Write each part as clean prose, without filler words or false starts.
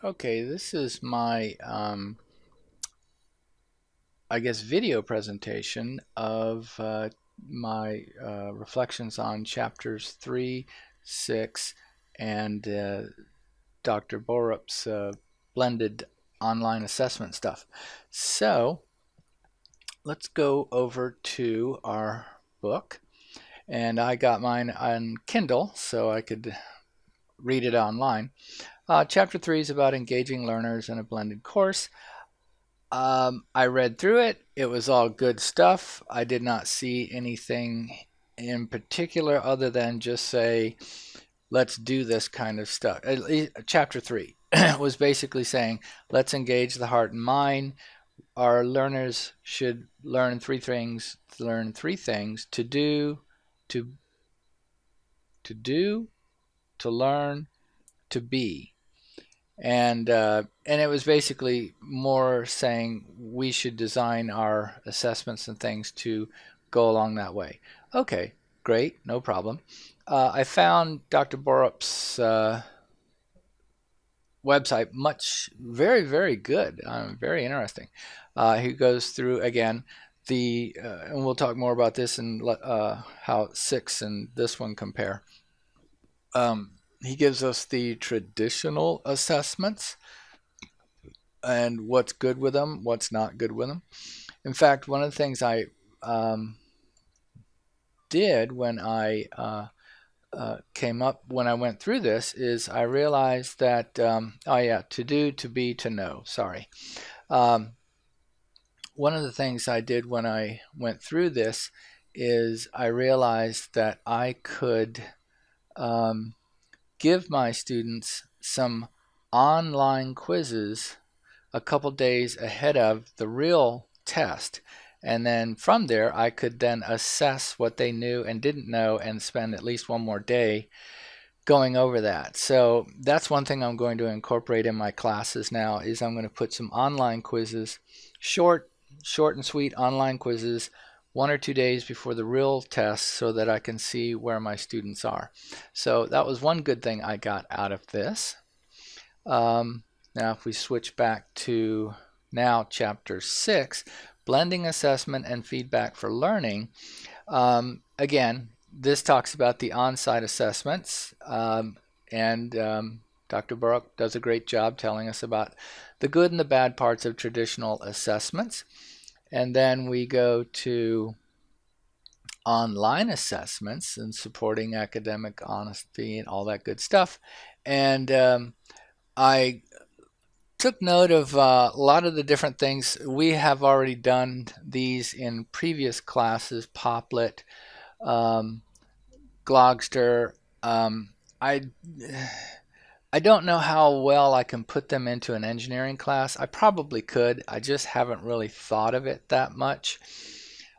Okay, this is my, I guess, video presentation of my reflections on chapters 3, 6, and Dr. Borup's blended online assessment stuff. So let's go over to our book. And I got mine on Kindle so I could read it online. Chapter 3 is about engaging learners in a blended course. I read through it. It was all good stuff. I did not see anything in particular other than just say, let's do this kind of stuff. At least, chapter 3 was basically saying, let's engage the heart and mind. Our learners should learn three things. To do, to do, to learn, to be. And it was basically more saying we should design our assessments and things to go along that way. Okay, great, no problem. I found Dr. Borup's website very good, very interesting. He goes through again and we'll talk more about this and how 6 and this one compare. He gives us the traditional assessments and what's good with them, what's not good with them. In fact, one of the things I did when I when I went through this is I realized that, oh yeah, to do, to be, to know, sorry. One of the things I did when I went through this is I realized that I could give my students some online quizzes a couple days ahead of the real test. And then from there, I could then assess what they knew and didn't know and spend at least one more day going over that. So that's one thing I'm going to incorporate in my classes now is I'm going to put some online quizzes, short and sweet online quizzes, 1 or 2 days before the real test so that I can see where my students are. So that was one good thing I got out of this. Now if we switch back to now chapter 6, blending assessment and feedback for learning. Again, this talks about the on-site assessments, and Dr. Borup does a great job telling us about the good and the bad parts of traditional assessments. And then we go to online assessments and supporting academic honesty and all that good stuff. And I took note of a lot of the different things. We have already done these in previous classes, Poplet, Glogster. I don't know how well I can put them into an engineering class. I probably could. I just haven't really thought of it that much.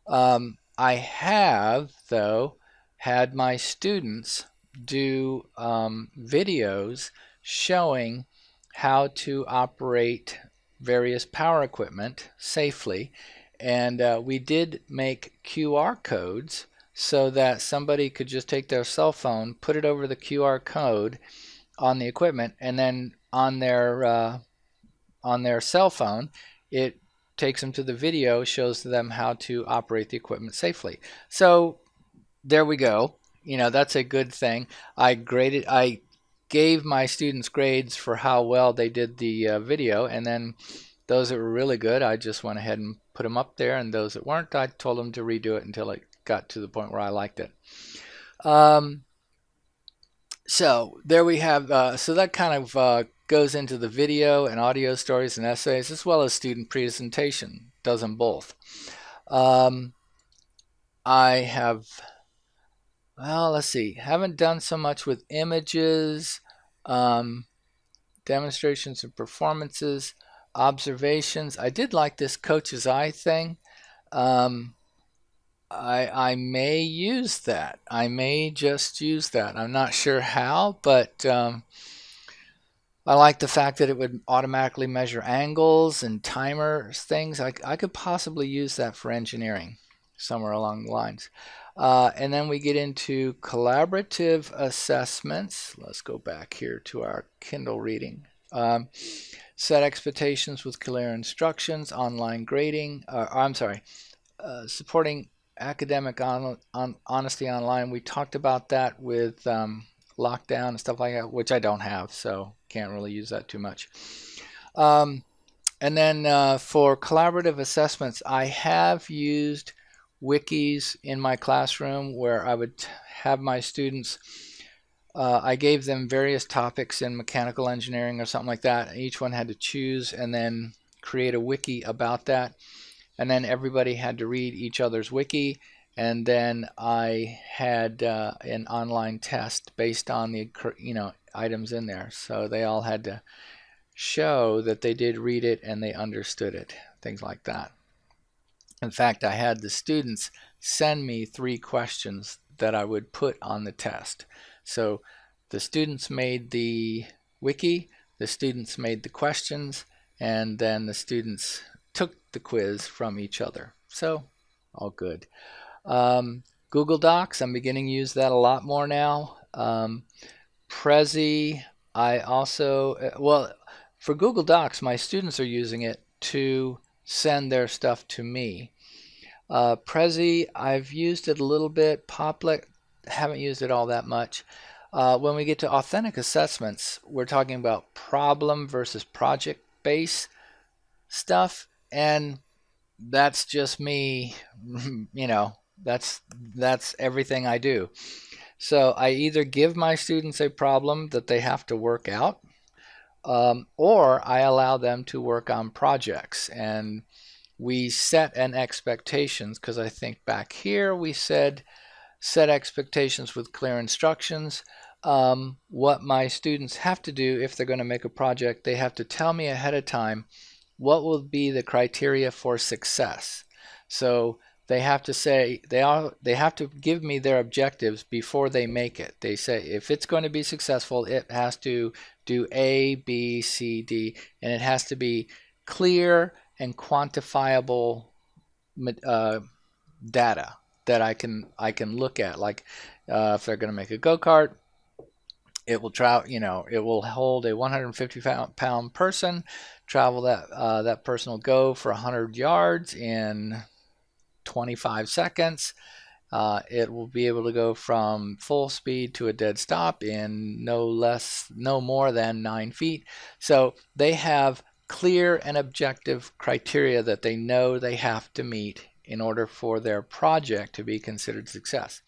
I have, though, had my students do videos showing how to operate various power equipment safely. And we did make QR codes so that somebody could just take their cell phone, put it over the QR code on the equipment, and then on their cell phone, it takes them to the video, shows them how to operate the equipment safely. So there we go. You know, that's a good thing. I gave my students grades for how well they did the video, and then those that were really good, I just went ahead and put them up there, and those that weren't, I told them to redo it until it got to the point where I liked it. So there we have, so that kind of goes into the video and audio stories and essays, as well as student presentation, does them both. I have, well, let's see, haven't done so much with images, demonstrations and performances, observations. I did like this coach's eye thing. I may use that. I may just use that. I'm not sure how, but I like the fact that it would automatically measure angles and timers things. I could possibly use that for engineering somewhere along the lines. And then we get into collaborative assessments. Let's go back here to our Kindle reading. Um, Set expectations with clear instructions, online grading. I'm sorry, supporting academic honesty online. We talked about that with lockdown and stuff like that, which I don't have, so can't really use that too much. Um, and then for collaborative assessments, I have used wikis in my classroom where I would have my students, I gave them various topics in mechanical engineering or something like that. Each one had to choose and then create a wiki about that. And then everybody had to read each other's wiki. And then I had an online test based on the items in there. So they all had to show that they did read it and they understood it, things like that. In fact, I had the students send me 3 questions that I would put on the test. So the students made the wiki, the students made the questions, and then the students took the quiz from each other. So all good. Google Docs, I'm beginning to use that a lot more now. Prezi, I also, well, for Google Docs, my students are using it to send their stuff to me. Prezi, I've used it a little bit. Poplet, haven't used it all that much. When we get to authentic assessments, we're talking about problem versus project-based stuff, and that's just me, you know, that's everything I do. So I either give my students a problem that they have to work out, or I allow them to work on projects. And we set an expectations, because I think back here we said set expectations with clear instructions. What my students have to do if they're going to make a project, they have to tell me ahead of time what will be the criteria for success. So they have to say they have to give me their objectives before they make it. They say if it's going to be successful, it has to do A, B, C, D, and it has to be clear and quantifiable data that I can look at. Like if they're going to make a go-kart, it will travel. It will hold a 150-pound person. Travel that person will go for 100 yards in 25 seconds. It will be able to go from full speed to a dead stop in no more than 9 feet. So they have clear and objective criteria that they know they have to meet in order for their project to be considered success.